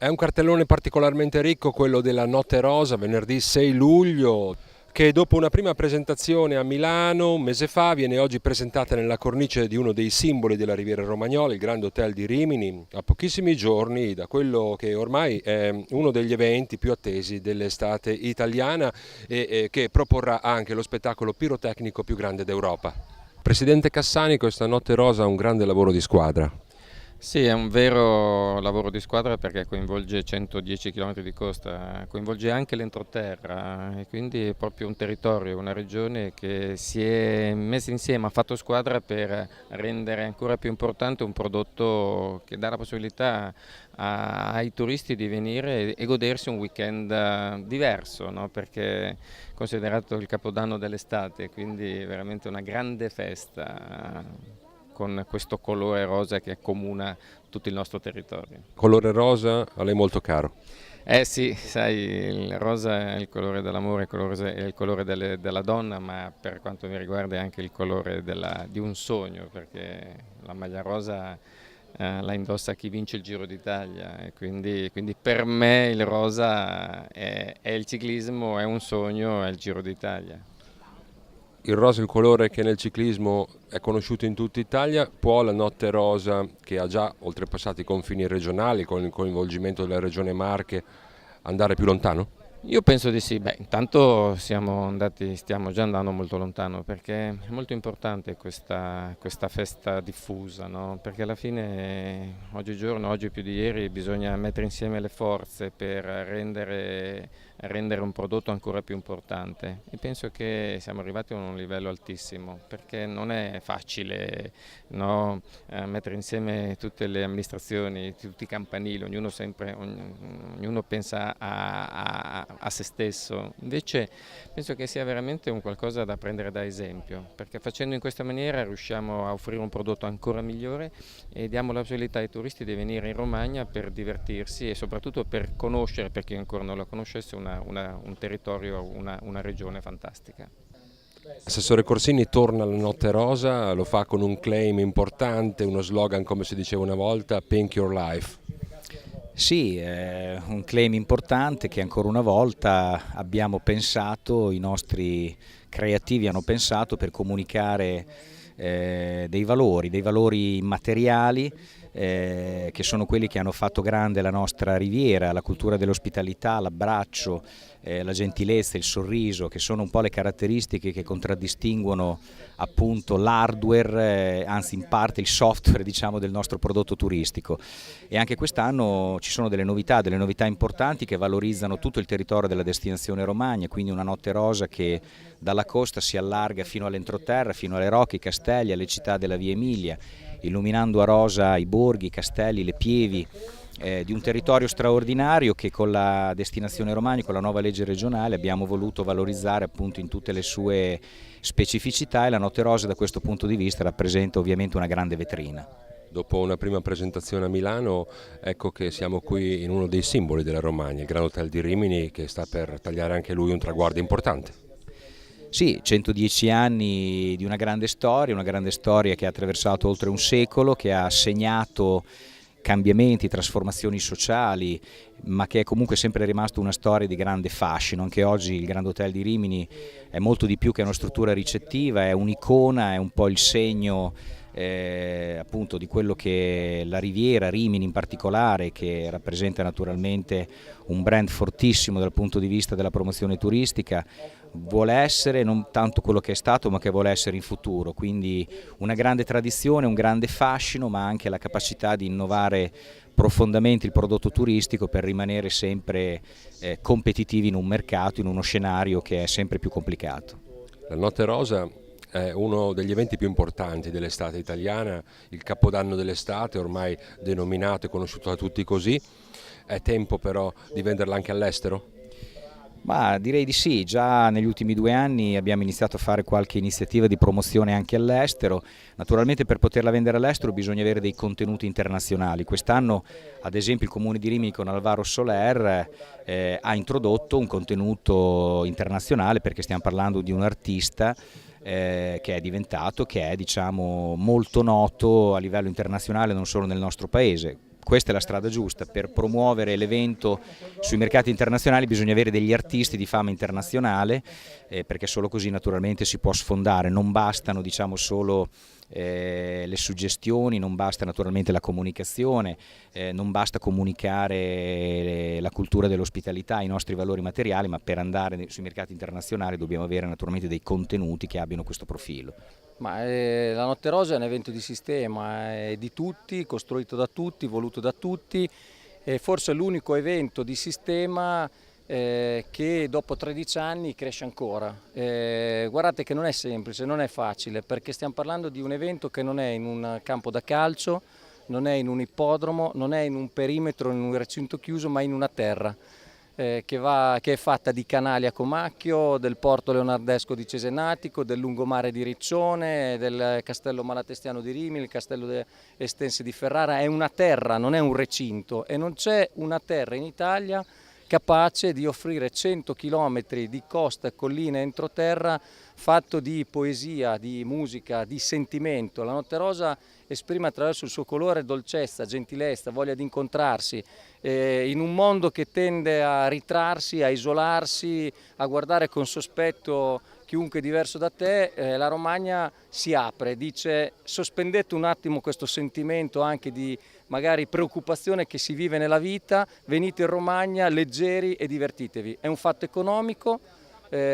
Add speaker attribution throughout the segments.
Speaker 1: È un cartellone particolarmente ricco quello della Notte Rosa, venerdì 6 luglio, che dopo una prima presentazione a Milano un mese fa viene oggi presentata nella cornice di uno dei simboli della Riviera Romagnola, il Grand Hotel di Rimini, a pochissimi giorni da quello che ormai è uno degli eventi più attesi dell'estate italiana e che proporrà anche lo spettacolo pirotecnico più grande d'Europa. Presidente Cassani, questa Notte Rosa ha un grande lavoro di squadra.
Speaker 2: Sì, è un vero lavoro di squadra perché coinvolge 110 km di costa, coinvolge anche l'entroterra e quindi è proprio un territorio, una regione che si è messa insieme, ha fatto squadra per rendere ancora più importante un prodotto che dà la possibilità ai turisti di venire e godersi un weekend diverso, no? Perché è considerato il capodanno dell'estate, quindi veramente una grande festa con questo colore rosa che accomuna tutto il nostro territorio.
Speaker 1: Colore rosa a lei molto caro.
Speaker 2: Eh sì, sai, il rosa è il colore dell'amore, è il colore della donna, ma per quanto mi riguarda è anche il colore di un sogno, perché la maglia rosa la indossa chi vince il Giro d'Italia e quindi per me il rosa è il ciclismo, è un sogno, è il Giro d'Italia.
Speaker 1: Il rosa è il colore che nel ciclismo è conosciuto in tutta Italia, può la Notte Rosa, che ha già oltrepassato i confini regionali con il coinvolgimento della regione Marche, andare più lontano?
Speaker 2: Io penso di sì, intanto stiamo già andando molto lontano perché è molto importante questa festa diffusa, no? Perché alla fine oggigiorno, oggi più di ieri, bisogna mettere insieme le forze per rendere un prodotto ancora più importante e penso che siamo arrivati a un livello altissimo perché non è facile, no? Mettere insieme tutte le amministrazioni, tutti i campanili, ognuno pensa a se stesso, invece penso che sia veramente un qualcosa da prendere da esempio, perché facendo in questa maniera riusciamo a offrire un prodotto ancora migliore e diamo la possibilità ai turisti di venire in Romagna per divertirsi e soprattutto per conoscere, per chi ancora non la conoscesse, un territorio, una regione fantastica.
Speaker 1: Assessore Corsini torna alla Notte Rosa, lo fa con un claim importante, uno slogan come si diceva una volta, Pink Your Life.
Speaker 3: Sì, è un claim importante che ancora una volta abbiamo pensato, i nostri creativi hanno pensato per comunicare dei valori immateriali che sono quelli che hanno fatto grande la nostra riviera, la cultura dell'ospitalità, l'abbraccio, la gentilezza, il sorriso, che sono un po' le caratteristiche che contraddistinguono appunto l'hardware, anzi in parte il software diciamo del nostro prodotto turistico. E anche quest'anno ci sono delle novità importanti che valorizzano tutto il territorio della destinazione Romagna, quindi una Notte Rosa che dalla costa si allarga fino all'entroterra, fino alle Rocche, i Castelli, alle città della Via Emilia, illuminando a rosa i borghi, i castelli, le pievi di un territorio straordinario che con la destinazione Romagna, con la nuova legge regionale abbiamo voluto valorizzare appunto in tutte le sue specificità e la Notte Rosa da questo punto di vista rappresenta ovviamente una grande vetrina.
Speaker 1: Dopo una prima presentazione a Milano, ecco che siamo qui in uno dei simboli della Romagna, il Grand Hotel di Rimini, che sta per tagliare anche lui un traguardo importante.
Speaker 3: Sì, 110 anni di una grande storia che ha attraversato oltre un secolo, che ha segnato cambiamenti, trasformazioni sociali, ma che è comunque sempre rimasto una storia di grande fascino. Anche oggi il Grand Hotel di Rimini è molto di più che una struttura ricettiva, è un'icona, è un po' il segno appunto di quello che la Riviera, Rimini in particolare, che rappresenta naturalmente un brand fortissimo dal punto di vista della promozione turistica, vuole essere, non tanto quello che è stato ma che vuole essere in futuro, quindi una grande tradizione, un grande fascino, ma anche la capacità di innovare profondamente il prodotto turistico per rimanere sempre competitivi in un mercato, in uno scenario che è sempre più complicato.
Speaker 1: La Notte Rosa è uno degli eventi più importanti dell'estate italiana, il capodanno dell'estate, ormai denominato e conosciuto da tutti così. È tempo però di venderla anche all'estero?
Speaker 3: Ma direi di sì, già negli ultimi 2 anni abbiamo iniziato a fare qualche iniziativa di promozione anche all'estero. Naturalmente per poterla vendere all'estero bisogna avere dei contenuti internazionali. Quest'anno ad esempio il Comune di Rimini con Alvaro Soler ha introdotto un contenuto internazionale perché stiamo parlando di un artista che è diciamo, molto noto a livello internazionale non solo nel nostro paese. questa è la strada giusta. Per promuovere l'evento sui mercati internazionali bisogna avere degli artisti di fama internazionale, perché solo così naturalmente si può sfondare, non bastano solo le suggestioni, non basta naturalmente la comunicazione, non basta comunicare la cultura dell'ospitalità, i nostri valori materiali, ma per andare sui mercati internazionali dobbiamo avere naturalmente dei contenuti che abbiano questo profilo.
Speaker 4: La Notte Rosa è un evento di sistema, è di tutti, costruito da tutti, voluto da tutti, è forse l'unico evento di sistema che dopo 13 anni cresce ancora. Guardate che non è semplice, non è facile, perché stiamo parlando di un evento che non è in un campo da calcio, non è in un ippodromo, non è in un perimetro, in un recinto chiuso, ma in una terra che è fatta di canali a Comacchio, del porto leonardesco di Cesenatico, del lungomare di Riccione, del castello malatestiano di Rimini, il castello Estense di Ferrara. È una terra, non è un recinto, e non c'è una terra in Italia capace di offrire 100 km di costa e colline entroterra fatto di poesia, di musica, di sentimento. La Notte Rosa esprime attraverso il suo colore dolcezza, gentilezza, voglia di incontrarsi, in un mondo che tende a ritrarsi, a isolarsi, a guardare con sospetto chiunque diverso da te. La Romagna si apre, dice: sospendete un attimo questo sentimento anche di magari preoccupazione che si vive nella vita, venite in Romagna leggeri e divertitevi. È un fatto economico,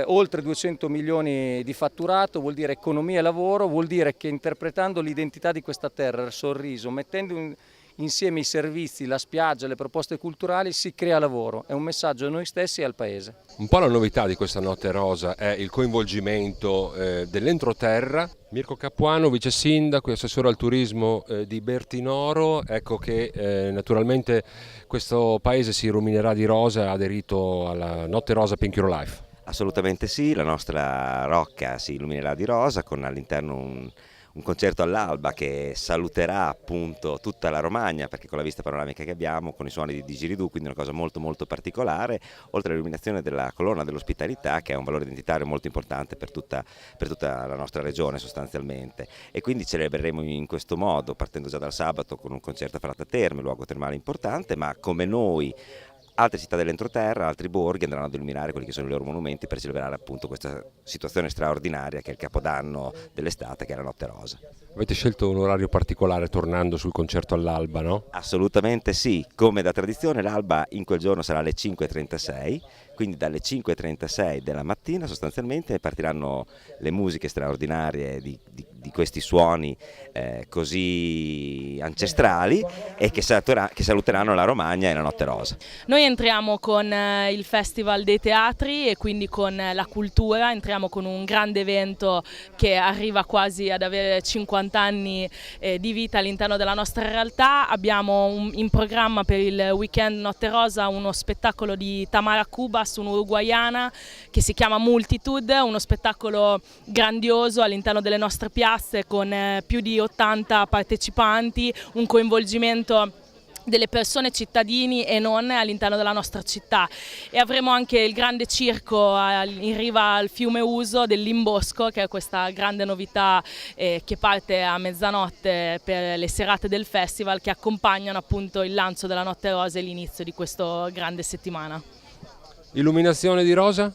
Speaker 4: oltre 200 milioni di fatturato, vuol dire economia e lavoro, vuol dire che interpretando l'identità di questa terra, il sorriso, mettendo insieme i servizi, la spiaggia, le proposte culturali, si crea lavoro. È un messaggio a noi stessi e al Paese.
Speaker 1: Un po' la novità di questa Notte Rosa è il coinvolgimento dell'entroterra. Mirko Capuano, vice sindaco e assessore al turismo di Bertinoro. Ecco che naturalmente questo paese si illuminerà di rosa, ha aderito alla Notte Rosa Pink Your Life.
Speaker 5: Assolutamente sì, la nostra rocca si illuminerà di rosa con all'interno un concerto all'alba che saluterà appunto tutta la Romagna, perché con la vista panoramica che abbiamo, con i suoni di Didgeridoo, quindi una cosa molto molto particolare, oltre all'illuminazione della colonna dell'ospitalità, che è un valore identitario molto importante per tutta la nostra regione sostanzialmente. E quindi celebreremo in questo modo, partendo già dal sabato con un concerto a Fratta Terme, luogo termale importante, ma come noi altre città dell'entroterra, altri borghi andranno ad illuminare quelli che sono i loro monumenti per celebrare appunto questa situazione straordinaria che è il capodanno dell'estate, che è la Notte Rosa.
Speaker 1: Avete scelto un orario particolare tornando sul concerto all'alba, no?
Speaker 5: Assolutamente sì, come da tradizione l'alba in quel giorno sarà alle 5:36, quindi dalle 5:36 della mattina sostanzialmente partiranno le musiche straordinarie di questi suoni così ancestrali e che saluteranno la Romagna e la Notte Rosa.
Speaker 6: Noi entriamo con il Festival dei Teatri e quindi con la cultura, entriamo con un grande evento che arriva quasi ad avere 50 anni di vita all'interno della nostra realtà. Abbiamo in programma per il weekend Notte Rosa uno spettacolo di Tamara Cubas, un'uruguaiana, che si chiama Multitude, uno spettacolo grandioso all'interno delle nostre piazze con più di 80 partecipanti, un coinvolgimento delle persone, cittadini e non, all'interno della nostra città. E avremo anche il grande circo in riva al fiume Uso del Limbosco, che è questa grande novità che parte a mezzanotte per le serate del festival, che accompagnano appunto il lancio della Notte Rosa e l'inizio di questa grande settimana.
Speaker 1: Illuminazione di rosa?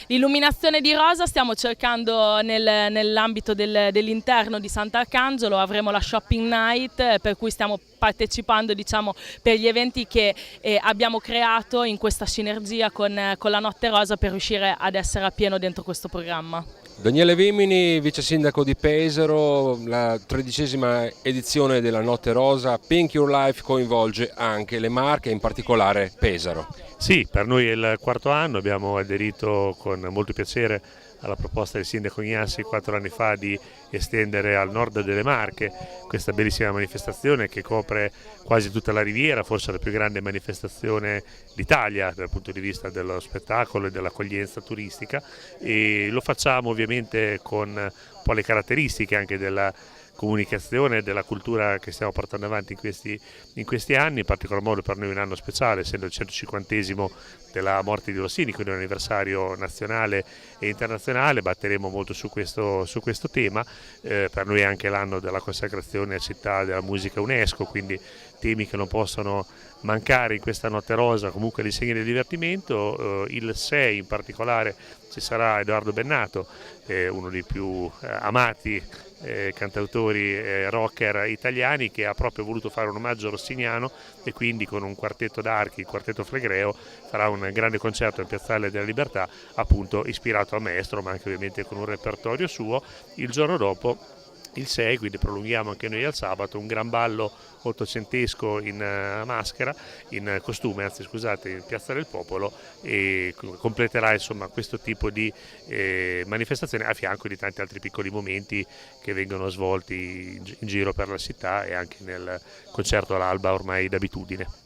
Speaker 6: L'illuminazione di rosa stiamo cercando nell'ambito dell'interno di Sant'Arcangelo, avremo la shopping night per cui stiamo partecipando per gli eventi che abbiamo creato in questa sinergia con la Notte Rosa per riuscire ad essere a pieno dentro questo programma.
Speaker 1: Daniele Vimini, vice sindaco di Pesaro, la 13ª edizione della Notte Rosa Pink Your Life coinvolge anche le Marche, in particolare Pesaro.
Speaker 7: Sì, per noi è il quarto anno, abbiamo aderito con molto piacere alla proposta del sindaco Ignasi 4 anni fa di estendere al nord delle Marche questa bellissima manifestazione che copre quasi tutta la riviera, forse la più grande manifestazione d'Italia dal punto di vista dello spettacolo e dell'accoglienza turistica, e lo facciamo ovviamente con un po' le caratteristiche anche della comunicazione della cultura che stiamo portando avanti in questi anni, in particolar modo per noi un anno speciale, essendo il 150esimo della morte di Rossini, quindi un anniversario nazionale e internazionale. Batteremo molto su questo tema. Per noi è anche l'anno della consacrazione a città della musica UNESCO, quindi temi che non possono mancare in questa notte rosa, comunque all'insegna del divertimento. Il 6 in particolare ci sarà Edoardo Bennato, uno dei più amati cantautori rocker italiani, che ha proprio voluto fare un omaggio rossiniano, e quindi con un quartetto d'archi, il quartetto Flegreo, farà un grande concerto in Piazzale della Libertà, appunto ispirato al maestro, ma anche ovviamente con un repertorio suo. Il giorno dopo, il 6, quindi prolunghiamo anche noi al sabato, un gran ballo ottocentesco in maschera, in costume, anzi scusate, in Piazza del Popolo, e completerà insomma questo tipo di manifestazione, a fianco di tanti altri piccoli momenti che vengono svolti in giro per la città, e anche nel concerto all'alba ormai d'abitudine.